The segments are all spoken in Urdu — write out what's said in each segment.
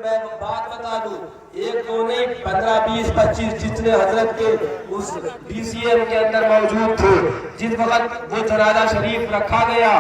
میں بات بتا دوں، ایک دو نہیں 15 20 25 جتنے حضرت کے اس ڈی سی ایم کے اندر موجود تھے، جس وقت وہ جنازہ شریف رکھا گیا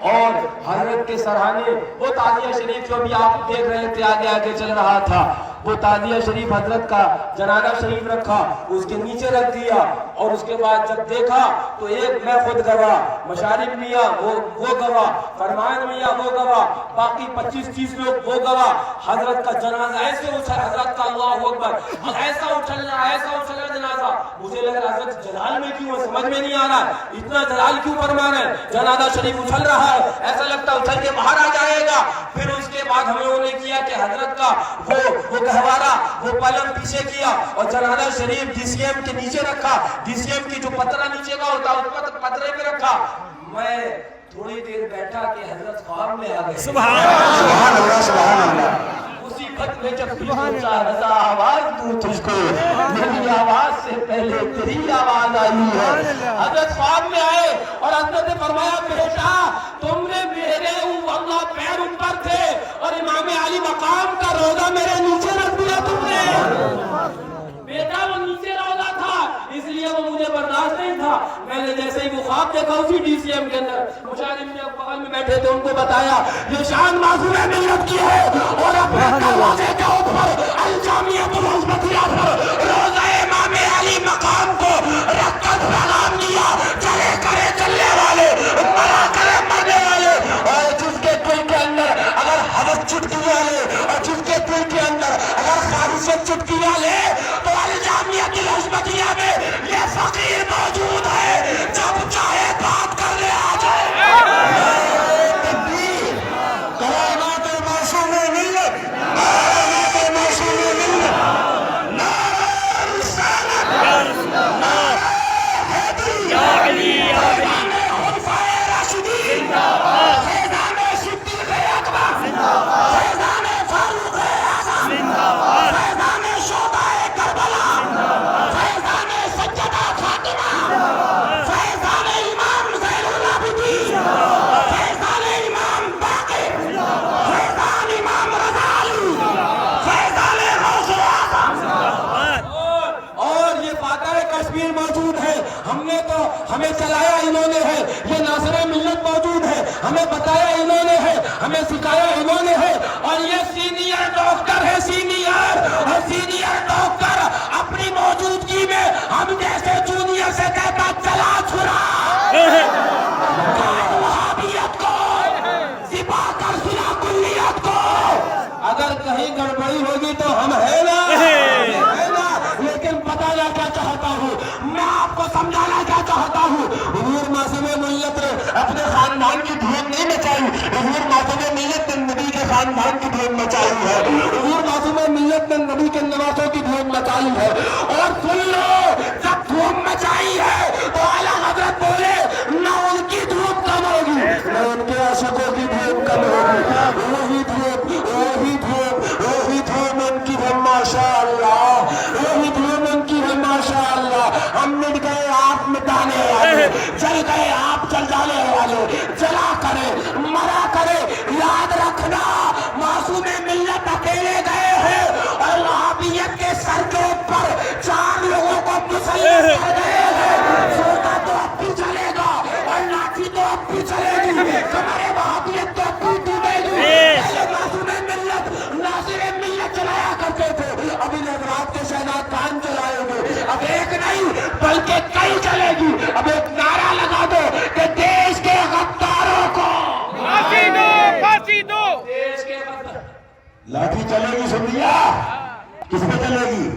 اور حضرت کے سرہانے وہ تعزیہ شریف جو بھی آپ دیکھ رہے تھے آگے آگے چل رہا تھا، وہ تعزیہ شریف حضرت کا جنازہ شریف رکھا، اس کے نیچے رکھ دیا اور اس کے بعد جب دیکھا تو ایک میں خود گواہ، مشارف میاں وہ گواہ، فرمان میاں وہ گواہ، باقی 25 30 لوگ وہ گواہ، حضرت کا جنازہ ایسے اچھا، حضرت کا اللہ اکبر ایسا اچھلا جنازہ، مجھے لگ رہا حضرت جلال میں کیوں ہے، سمجھ میں نہیں آ رہا اتنا جلال کیوں فرما رہے ہیں، جنازہ شریف اچھل رہا ہے، ایسا لگتا ہے اچھل کے باہر آ جائے گا۔ پھر اس کے بعد ہمیں انہیں کیا کہ حضرت کا وہ گہوارہ وہ پلنگ پیچھے کیا اور جنازہ شریف ڈی سی ایم کے نیچے رکھا، ڈی سی ایم کی جو پترہ نیچے کا ہوتا اس پر پترے پہ رکھا۔ میں تھوڑی دیر بیٹھا کہ حضرت خواب میں آ گئے، سبحان اللہ سبحان اللہ۔ اسی وقت میں جب پوچھا رضا آواز دوں تجھ کو، میری آواز سے پہلے تیری آواز آئی ہے۔ حضرت خواب میں آئے اور حضرت نے فرمایا بیٹا تم نے میرے اللہ پیر اوپر تھے اور امام علی مقام کا روضہ میرے نیچے رکھ دیا تم نے، بیٹا وہ نیچے روضہ تھا اس لیے وہ مجھے برداشت نہیں تھا، میں نے جیسے ہی وہ خواب دیکھا اسی ڈی سی ایم کے اندر مشارف میں بغل میں بیٹھے تھے ان کو بتایا یہ شان معصوم ملت کی ہے اور اپنے دروازے کے اوپر الجامعۃ العظمتیہ پر روضہ امام علی مقام کو رکھ کر پیغام دیا، چلے کرے چلنے والے، مرا کرے مرنے والے، اور جس کے دل کے اندر اگر حدث چٹکیاں لے اور جس کے دل کے اندر اگر خارشت چٹکیاں لے تو الجامعۃ العظمتیہ میں یہ فقیر موجود ہے، جب چاہے بات کر لے آ جائے۔ ہمیں چلایا انہوں نے ہے، یہ ناصر ملت موجود ہے، ہمیں بتایا انہوں نے ہے، ہمیں سکھایا انہوں نے ہے، اور یہ سینئر ڈاکٹر ہے، سینئر، اور سینئر ڈاکٹر اپنی موجودگی میں ہم جیسے جونیئر سے کہتا چلا چھڑا وہابیت کو سپا کر سلا کلیت کو، اگر کہیں گڑبڑی ہوگی تو ہم ہے نا، لیکن بتانا کیا چاہتا ہوں، میں آپ کو سمجھانا کیا چاہتا ہوں، حضور معصوم ملت نے اپنے خاندان کی دھوم نہیں مچائی، حضور معصوم ملت نے نبی کے خاندان کی دھوم مچائی ہے، حضور معصوم ملت نے نبی کے نواسوں کی دھوم مچائی ہے، اور سن لو جب دھوم مچائی ہے تو اعلیٰ حضرت بولے نہ ان کی دھوم کم ہوگی نہ ان کے عاشقوں کی دھوم کم ہوگی، وہی دھوم ان کی ہے ماشاء اللہ، وہی دھوم ان کی ہے ماشاء اللہ۔ ہم مٹ گئے آپ مٹانے والے، جل گئے آپ جل جانے والے، جلا کرے مرا کرے یاد رکھنا معصوم ملت اکیلے گئے ہیں اور وہابیت کے سر کے اوپر 4 لوگوں کو مسلط کر گئے ہیں، سوٹا تو اب بھی چلے گا اور لاٹھی تو اب بھی چلے گی، ہمارے وہابیت تو اب بھی ٹوٹے گی۔ پہلے معصوم ملت ناصر ملت چلایا کرتے تھے، اب انہیں رات کے شہزاد خان چلائیں گے، اب ایک نہیں بلکہ کئی چلے گی، اب ایک نعرہ لگا دو کہ دیش کے غداروں کو پھانسی دو، پھانسی دو، دیش کے غدار، لاٹھی چلے گی، سن لیا کس پہ چلے گی؟